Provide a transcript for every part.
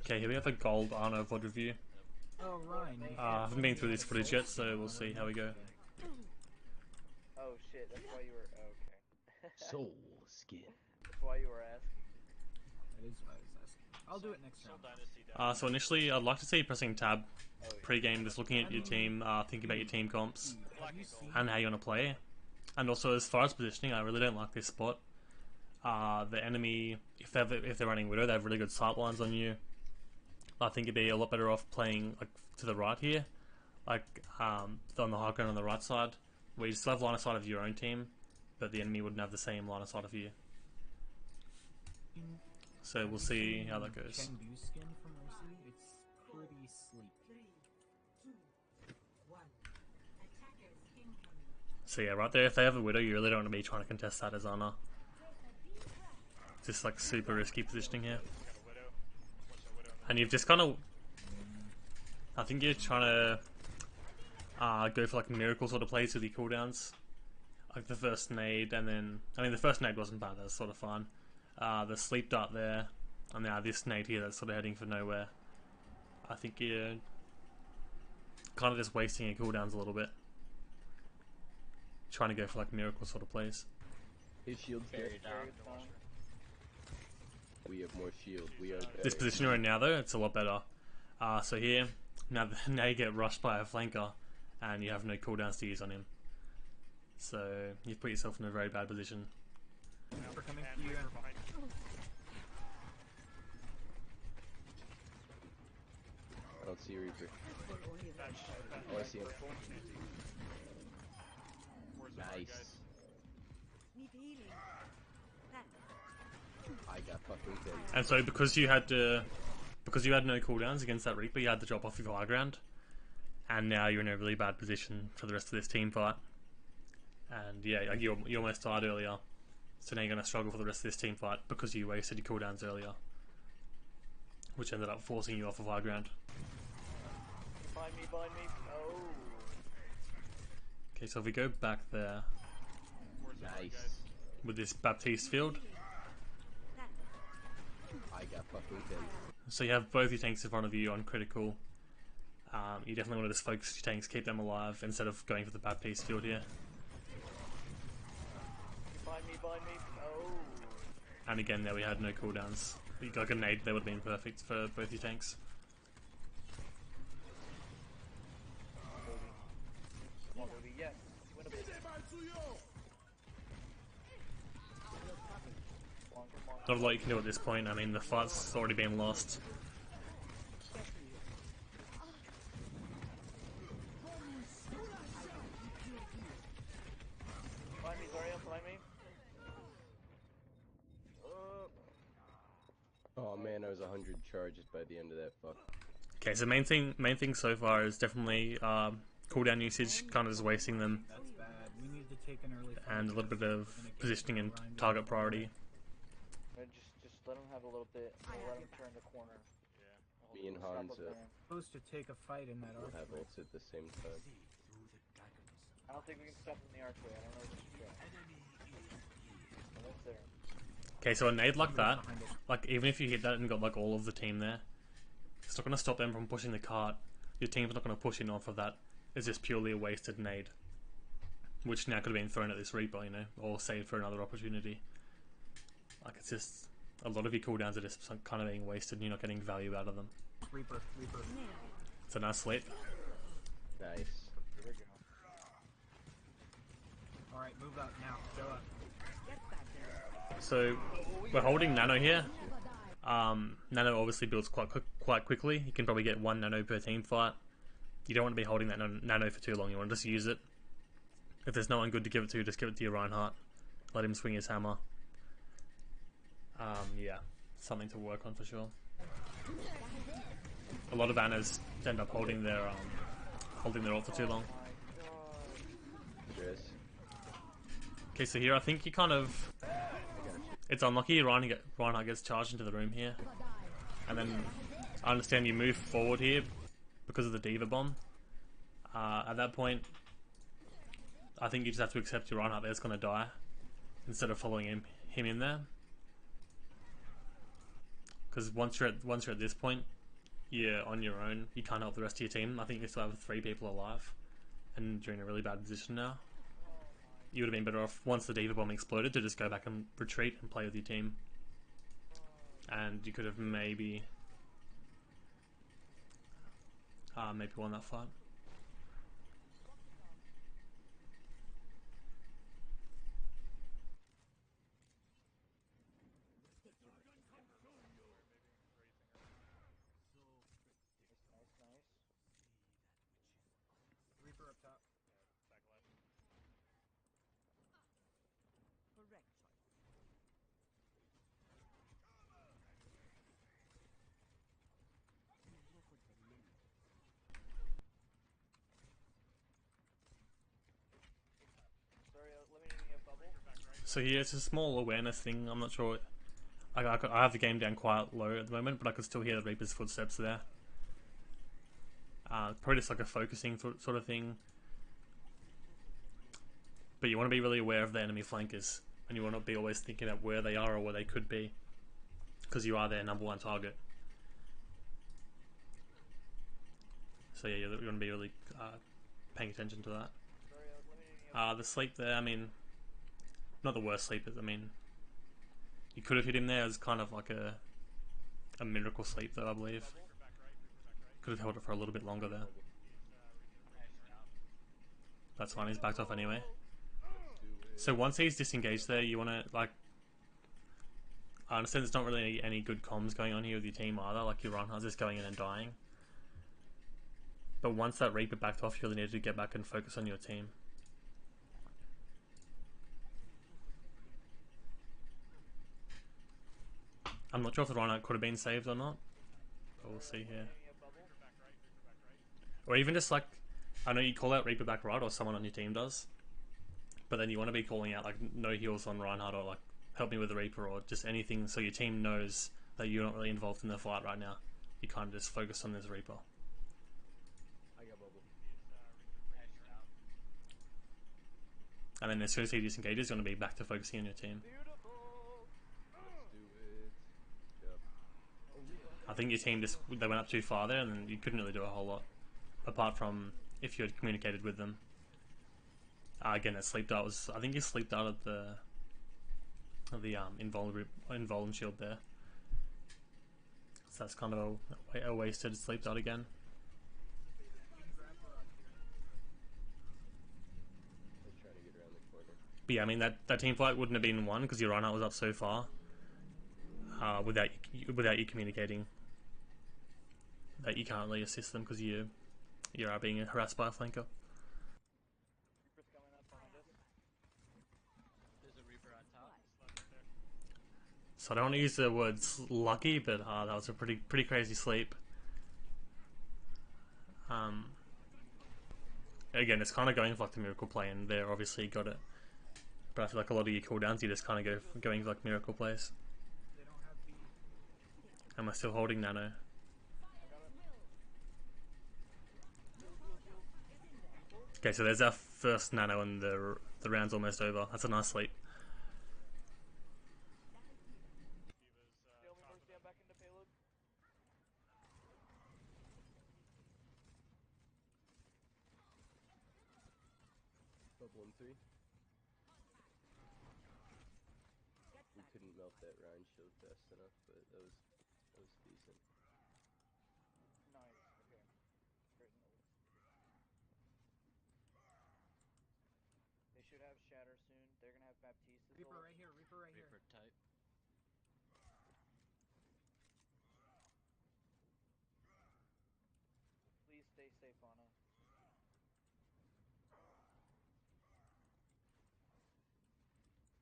Okay, here we have a gold Arno VOD review. Oh, Ryan. I haven't been through this footage yet, so we'll see how we go. Oh shit, that's why you were okay. Soul skin. That's why you were asking. That is what I was asking. I'll do it next round. So initially, I'd like to see you pressing tab Oh, yeah. pre-game, just looking at your team, thinking about your team comps Have you seen and how you want to play. And also, as far as positioning, I really don't like this spot. The enemy, if they're running Widow, they have really good sight lines on you. I think you'd be a lot better off playing like to the right here, like on the high ground on the right side, where you still have line of sight of your own team, but the enemy wouldn't have the same line of sight of you. So we'll see how that goes. Chengdu skin from Mercy? It's pretty sleek. So yeah, right there, if they have a Widow, you really don't want to be trying to contest that as Ana. Just like super risky positioning here. And you've just kind of... I think you're trying to go for like miracle sort of plays with your cooldowns. Like the first nade, and then... I mean, the first nade wasn't bad, that was sort of fun. The sleep dart there, and now this nade here that's sort of heading for nowhere. I think you're kind of just wasting your cooldowns a little bit. Trying to go for like miracle sort of plays. His shield's dead. We have more shield. We are This position we're in now though, it's a lot better. So here, now you get rushed by a flanker, and you have no cooldowns to use on him. So you've put yourself in a very bad position. We're coming for you. I don't see a Reaper. Oh, I see him. Nice. I got fucking dead. And so because you had no cooldowns against that Reaper, you had to drop off your high ground, and now you're in a really bad position for the rest of this team fight. And yeah, like you almost died earlier, so now you're going to struggle for the rest of this team fight because you wasted your cooldowns earlier, which ended up forcing you off of high ground. Bind me, bind me. Oh. Okay, so if we go back there Nice. with this Baptiste field, I got fucking dead. so you have both your tanks in front of you on critical. You definitely want to just focus your tanks, keep them alive, instead of going for the Baptiste field here. Bind me, bind me. Oh. And again, there we had no cooldowns. You got a nade, that would have been perfect for both your tanks. Come on, baby. Yes. Winnable. Come on, come on. Not a lot you can do at this point. I mean, the fight's already been lost. Bind me, Zarya, bind me. Oh man, I was 100 charges by the end of that fuck. Okay, so main thing so far is definitely cooldown usage, kind of just wasting them, That's bad. We need to take an early fight. and a little bit of positioning and target priority. Just let him have a little bit. Let him turn the corner. Yeah. Me and Hans Supposed to take a fight in that will arch. have ults at the same time. I don't think we can stop in the archway. I don't know what to try. Oh, that's there. Okay, so a nade like that, like even if you hit that and got like all of the team there, it's not going to stop them from pushing the cart. Your team's not going to push in off of that. It's just purely a wasted nade, which now could have been thrown at this Reaper, you know, or saved for another opportunity. Like it's just a lot of your cooldowns are just kind of being wasted, and you're not getting value out of them. Reaper. It's a nice sleep. Nice. Here we go. Alright, move up now. Go up. So we're holding Nano here. Nano obviously builds quite quickly. You can probably get 1 Nano per team fight. You don't want to be holding that Nano for too long. You want to just use it. If there's no one good to give it to, just give it to your Reinhardt. Let him swing his hammer. Yeah, something to work on for sure. A lot of banners end up holding their ult for too long. Yes. Okay, so here I think you kind of... It's unlucky Reinhardt gets charged into the room here. And then I understand you move forward here because of the Diva bomb. At that point, I think you just have to accept your Reinhardt there's going to die instead of following him in there. Because once you're at this point, you're on your own. You can't help the rest of your team. I think you still have 3 people alive, and you're in a really bad position now. You would have been better off once the D.Va bomb exploded to just go back and retreat and play with your team. And you could have maybe won that fight. Nice. Reaper up top. Correct choice. Sorry, let me need a bubble. So yeah, it's a small awareness thing. I'm not sure. I have the game down quite low at the moment, but I could still hear the Reaper's footsteps there. Probably just like a focusing sort of thing. But you want to be really aware of the enemy flankers, and you want to be always thinking about where they are or where they could be, because you are their #1 target. So yeah, you want to be really paying attention to that. Sorry, let me need a The sleep there, I mean, not the worst sleep. I mean, you could have hit him there as kind of like a miracle sleep, though, I believe. Could have held it for a little bit longer there. That's fine, he's backed off anyway. So once he's disengaged there, you want to, like... I understand there's not really any good comms going on here with your team either, like your Reinhardt's just going in and dying. But once that Reaper backed off, you really need to get back and focus on your team. I'm not sure if the Reinhardt could have been saved or not, but we'll see here. Or even just like, I know you call out Reaper back right, or someone on your team does, but then you want to be calling out like no heals on Reinhardt, or like help me with the Reaper, or just anything so your team knows that you're not really involved in the fight right now. You kind of just focus on this Reaper. I got bubble. And then as soon as he disengages, you're going to be back to focusing on your team. Let's do it. Yep. I think your team just, they went up too far there, and then you couldn't really do a whole lot. Apart from if you had communicated with them. Again, that sleep dart was, I think you sleep darted the invuln shield there. So that's kind of a wasted sleep dart again. Let's try to get around the corner. But yeah, I mean that team fight wouldn't have been won because your Reinhardt was up so far. Without you communicating that you can't really assist them because you're being harassed by a flanker. Reaper's coming up behind us. There's a Reaper on top. So I don't want to use the words lucky, but that was a pretty crazy sleep. Again, it's kind of going for like the miracle play, and there obviously got it. But I feel like a lot of your cooldowns, you just kind of going for like miracle plays. They don't have B. Am I still holding Nano? Okay, so there's our first Nano, and the round's almost over. That's a nice sleep. Kill me first, stand back into payload. Bubble in 3. We couldn't melt that Rhine shield fast enough, but that was decent. Nice, okay. Great note. They should have Shatter soon. They're gonna have Baptiste. Reaper right here. Reaper right here. Reaper type. Please stay safe, Anna.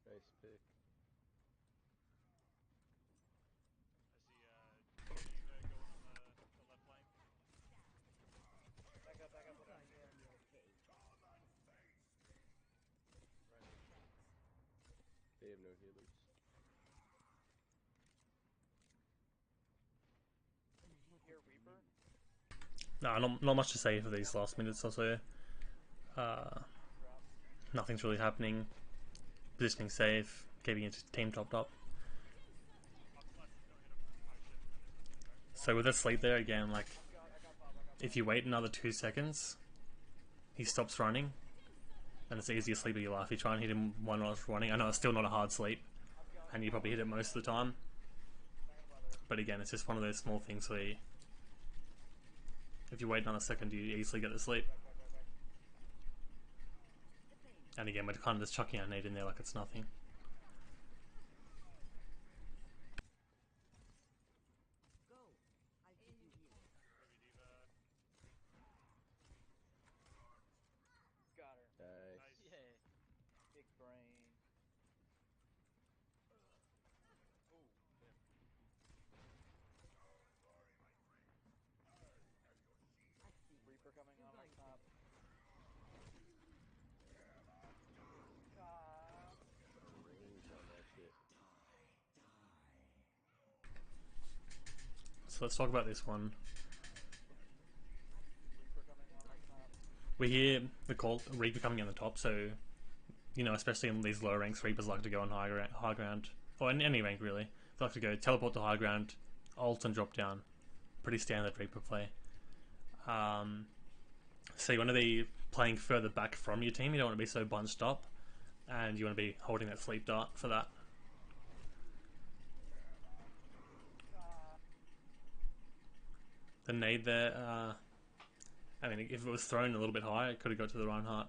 Nice pick. Back up, back up. They have no healers. Here, Reaper. No, not much to say for these last minutes or so. Nothing's really happening. Positioning safe, keeping your team topped up. So with a sleep there again, like if you wait another 2 seconds, he stops running, and it's the easiest sleep of your life. You try and hit him while not running. I know it's still not a hard sleep, and you probably hit it most of the time. But again, it's just one of those small things where if you wait another second, you easily get the sleep. And again, we're kind of just chucking our nade in there like it's nothing. Got her. Nice. Yeah. Big brain. Reaper coming on my top. Range on that shit. So let's talk about this one. Reaper coming on my top. We hear the call Reaper coming on the top, so you know, especially in these lower ranks, Reapers like to go on high ground, or in any rank really. They like to go teleport to high ground, ult and drop down. Pretty standard Reaper play. So you want to be playing further back from your team. You don't want to be so bunched up, and you want to be holding that sleep dart for that. The nade there, I mean, if it was thrown a little bit higher, it could have got to the Reinhardt.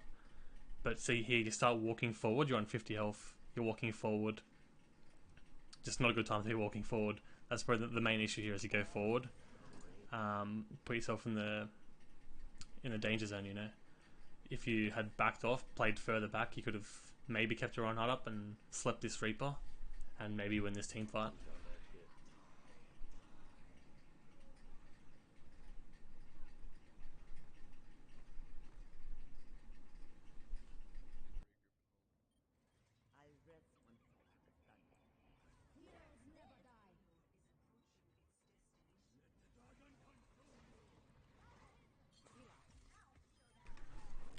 But see here, you start walking forward, you're on 50 health, you're walking forward. Just not a good time to be walking forward. That's where the main issue here is you go forward. Put yourself in the danger zone, you know. If you had backed off, played further back, you could have maybe kept your Reinhardt up and slept this Reaper, and maybe win this team fight. On that shit.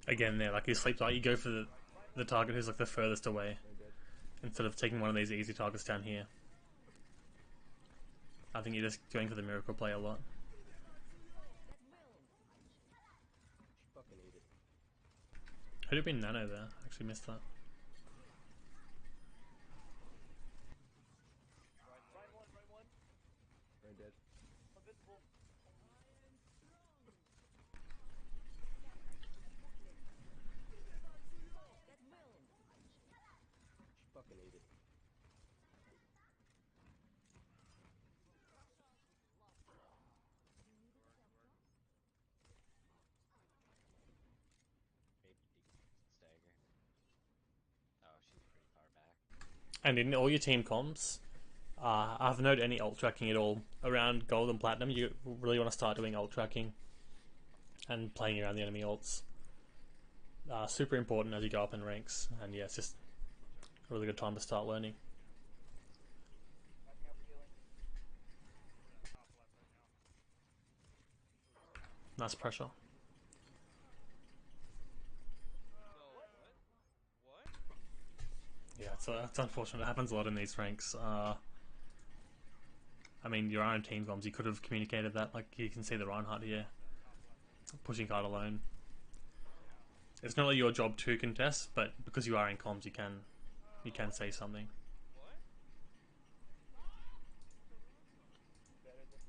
Again, there, like you sleep dart, you go for the target who's like the furthest away, instead of taking one of these easy targets down here. I think you're just going for the miracle play a lot. Fucking eat it. Could have been Nano there. I actually missed that. Ryan one. Rain dead. Invincible. Fucking eat it. Maybe stagger. Oh, she's pretty far back. And in all your team comps, I've noted any ult tracking at all around gold and platinum. You really want to start doing ult tracking and playing around the enemy ults. Super important as you go up in ranks, and yeah, it's just a really good time to start learning. Backing up for healing. Nice pressure. What? Yeah, it's unfortunate. It happens a lot in these ranks. I mean, your own team comms, you could have communicated that. Like, you can see the Reinhardt here, pushing card alone. It's not really your job to contest, but because you are in comms, you can say something. Better than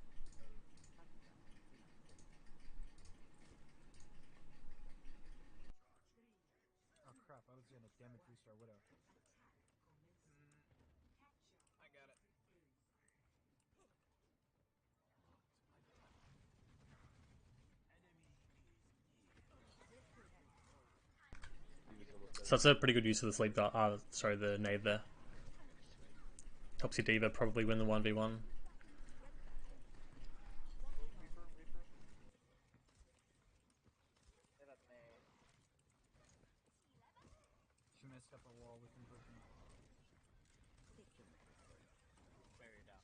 Oh crap, I was gonna damage boost our Widow. I got it. He was almost dead. So that's a pretty good use of the sleep dart. Sorry, the nade there. Helps your Diva probably win the 1v1. Reaper. Yeah, that's me. She messed up a wall with conversion. Barrier down.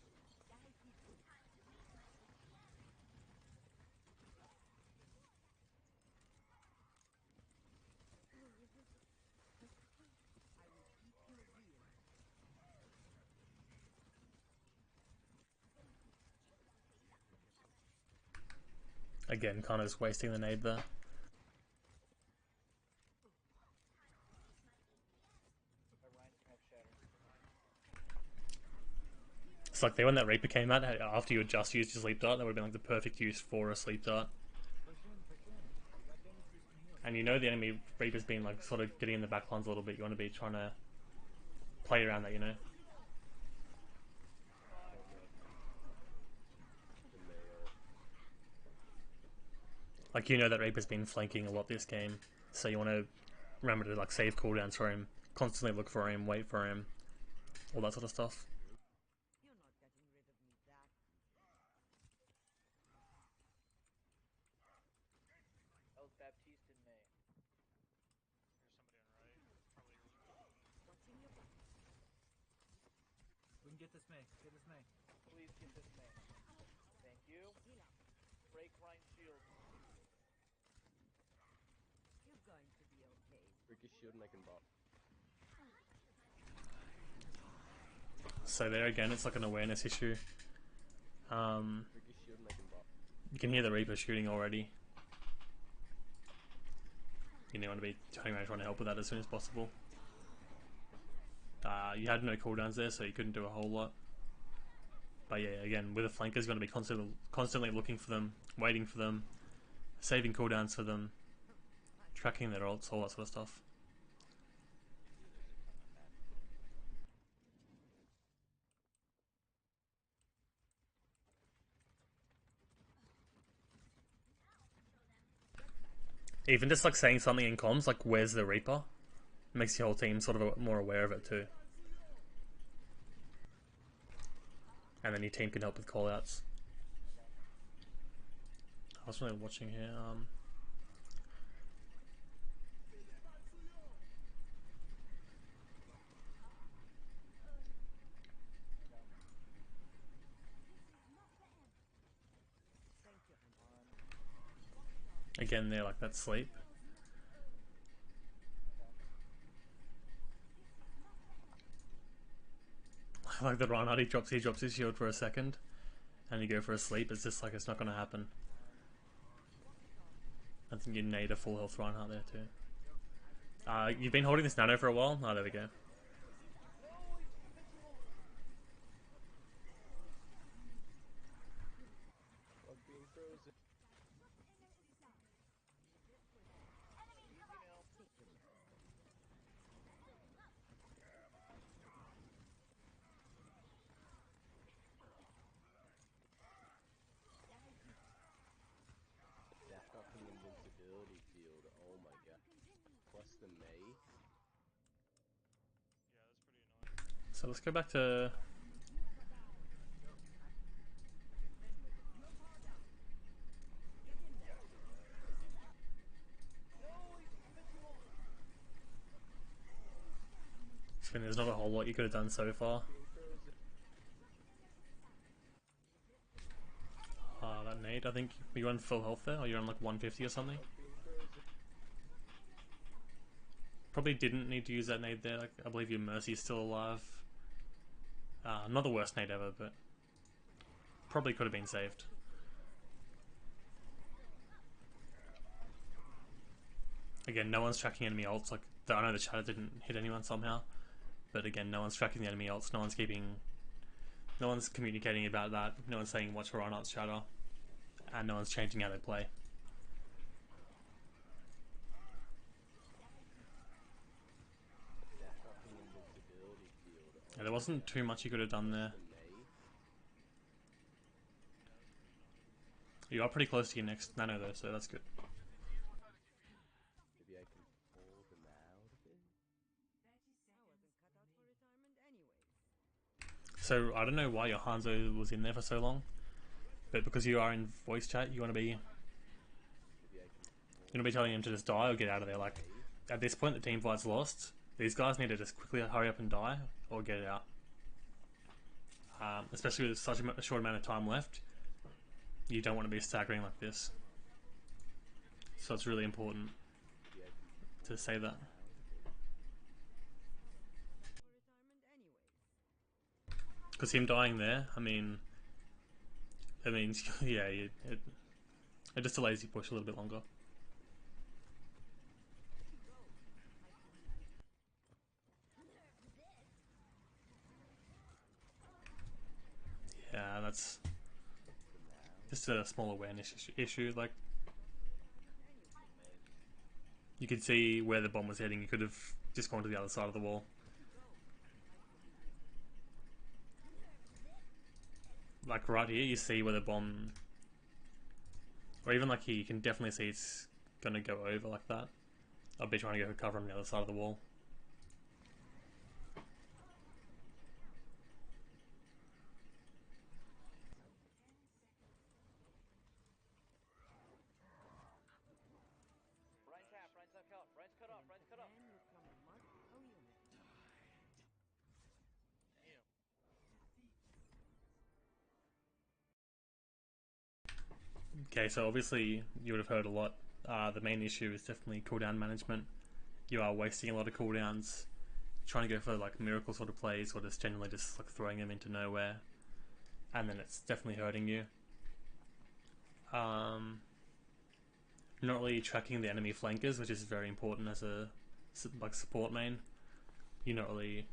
Again, Connor's wasting the nade there. Ryan's gonna have shatter. It's like when that Reaper came out, after you had just used your sleep dart, that would have been like the perfect use for a sleep dart. Push in, push in. You got damage boost and heal. And you know the enemy Reaper's been like sort of getting in the back lines a little bit. You want to be trying to play around that, you know. Like, you know that Reaper's been flanking a lot this game, so you want to remember to like save cooldowns for him, constantly look for him, wait for him, all that sort of stuff. You're not getting rid of me that That was Baptiste in May. watching your back. We can get this May. Get this May. Please get this May. Thank you. Heal up. Break Ryan's shield. You're going to be okay. Break his shield and I can bop. So there again, it's like an awareness issue. Break his shield and I can bop. You can hear the Reaper shooting already. You want to be turning around trying to help with that as soon as possible. You had no cooldowns there, so you couldn't do a whole lot. But yeah, again, with a flanker, you're going to be constantly looking for them, waiting for them, saving cooldowns for them, tracking their ults, all that sort of stuff. Even just like saying something in comms, like "Where's the Reaper?" makes your whole team sort of more aware of it too. And then your team can help with callouts. I was really watching here. Again, they're like that sleep. Like the Reinhardt, he drops his shield for a second, and you go for a sleep. It's just like it's not going to happen. I think you need a full health Reinhardt there too. You've been holding this nano for a while. Oh, there we go. Fuck being frozen. That fucking invincibility field, oh my god. Plus the May. So let's go back to. I mean, there's not a whole lot you could have done so far. That nade, I think you on full health there, or you're on like 150 or something. Probably didn't need to use that nade there. Like, I believe your Mercy's still alive. Not the worst nade ever, but probably could have been saved. Again, no one's tracking enemy ults. Like, I know the chatter didn't hit anyone somehow, but again, no one's tracking the enemy ults. No one's communicating about that. No one's saying watch for Reinhardt's chatter, and no one's changing how they play. That fucking invincibility field, oh Yeah, there wasn't too much you could have done there. the May. You are pretty close to your next nano though, so that's good. Maybe I can pull them out of it? I wasn't cut out for retirement anyways. So I don't know why your Hanzo was in there for so long, but because you are in voice chat, you want to be telling him to just die or get out of there. Like, at this point, the team fight's lost. These guys need to just quickly hurry up and die or get out. Especially with such a short amount of time left, you don't want to be staggering like this. So it's really important to say that. For retirement anyways. Because him dying there, I mean, yeah, It just delays you push a little bit longer. Yeah, that's just a small awareness issue. Like, you could see where the bomb was heading. You could have just gone to the other side of the wall. Like right here, you see where the bomb, or even like here, you can definitely see it's gonna go over like that. I'll be trying to go cover on the other side of the wall. Ryan tap, Ryan's not cut. Ryan's cut off, Ryan's cut off. Then would come a mark or unit. Okay, so obviously you would have heard a lot. The main issue is definitely cooldown management. You are wasting a lot of cooldowns, trying to go for like miracle sort of plays, or just generally just like throwing them into nowhere, and then it's definitely hurting you. Not really tracking the enemy flankers, which is very important as a like support main. You're not really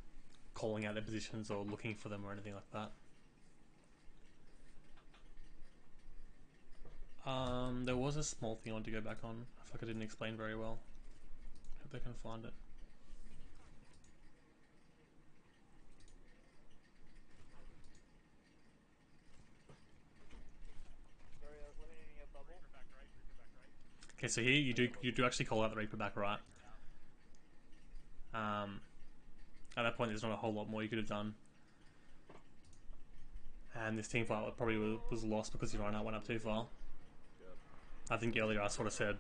calling out their positions or looking for them or anything like that. There was a small thing I wanted to go back on. I feel like I didn't explain very well. Hope I can find it. Sorry, I was eliminating a bubble. Okay, so here you do actually call out the Reaper back right. At that point, there's not a whole lot more you could have done, and this team fight probably was lost because your run out went up too far. I think earlier I sort of said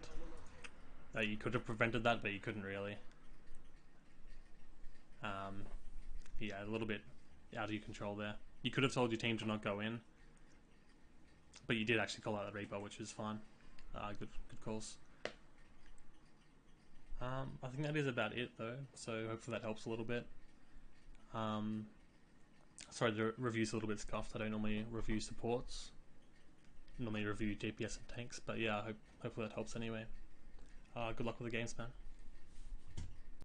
that you could have prevented that, but you couldn't really. Yeah, a little bit out of your control there. You could have told your team to not go in, but you did actually call out the Reaper, which is fine. Good calls. I think that is about it though, so hopefully that helps a little bit. Sorry, the review's a little bit scuffed. I don't normally review supports. Normally review DPS and tanks, but yeah, hopefully that helps anyway. Good luck with the games, man.